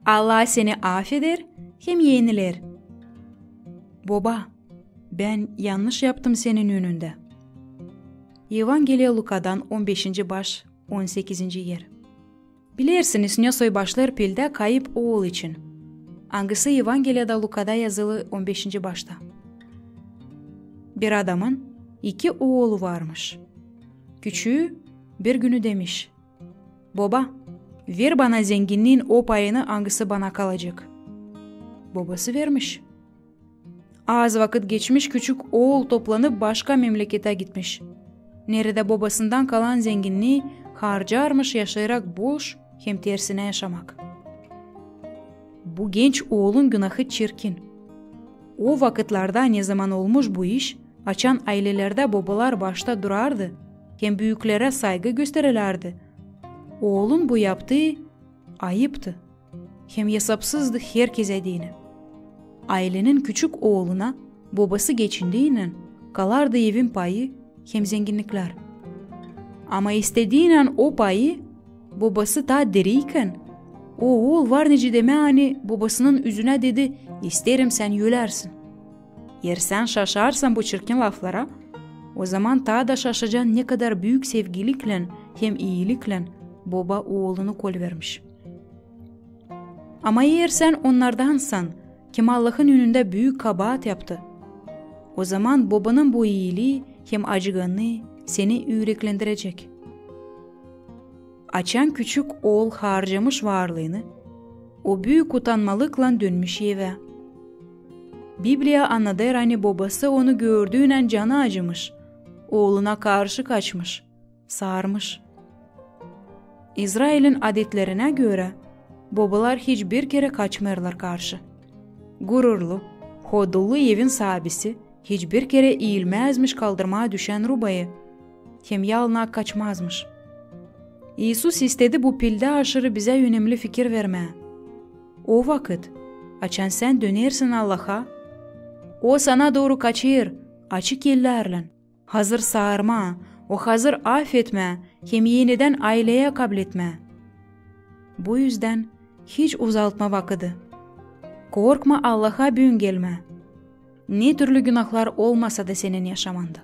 Allah seni affeder hem yeniler. Baba, ben yanlış yaptım senin önünde. Evangeliya Luka'dan 15. baş 18. yer. Bilirsiniz ne soy başlar pilde kayıp oğul için. Hangisi Evangeliyada Luka'da yazılı 15. başta. Bir adamın 2 oğlu varmış. Küçüğü bir günü demiş: Baba, ver bana zenginliğin o payını, hangisi bana kalacak. Babası vermiş. Az vakit geçmiş, küçük oğul toplanıp başka memlekete gitmiş. Nerede babasından kalan zenginliği harcarmış, yaşayarak boş hem tersine yaşamak. Bu genç oğlun günahı çirkin. O vakitlerde ne zaman olmuş bu iş, açan ailelerde babalar başta durardı, hem büyüklere saygı gösterirlerdi. Oğlun bu yaptığı ayıptı, hem hesapsızdı herkese dini. Ailenin küçük oğluna babası geçindiğiyle kalardı evin payı hem zenginlikler. Ama istediğiyle o payı babası ta diriyken, o oğul var nece deme hani babasının yüzüne dedi: isterim sen yülersin. Eğer sen şaşarsan bu çirkin laflara, o zaman ta da şaşacaksın ne kadar büyük sevgilikle hem iyilikle baba oğlunu kol vermiş. Ama eğer sen onlardansan, kim Allah'ın önünde büyük kabahat yaptı, o zaman babanın bu iyiliği hem acıganlığı seni yüreklendirecek. Açan küçük oğul harcamış varlığını, o büyük utanmalıkla dönmüş eve. Biblia anlatır hani babası onu gördüğünden canı acımış, oğluna karşı kaçmış, sarmış. İsrail'in adetlerine göre babalar hiçbir kere kaçmırlar karşı. Gururlu, hodullu evin sahibisi hiçbir kere eğilmezmiş kaldırmaya düşen rubayı, hem yalına kaçmazmış. İsus istedi bu pilde aşırı bize önemli fikir vermeye. O vakit açan sen dönersin Allah'a, o sana doğru kaçır açık ellerle, hazır sağırma, o hazır affetme, hem yeniden aileye kabul etme. Bu yüzden hiç uzaltma vakidi. Korkma, Allah'a büyün gelme. Ne türlü günahlar olmasa da senin yaşamanda.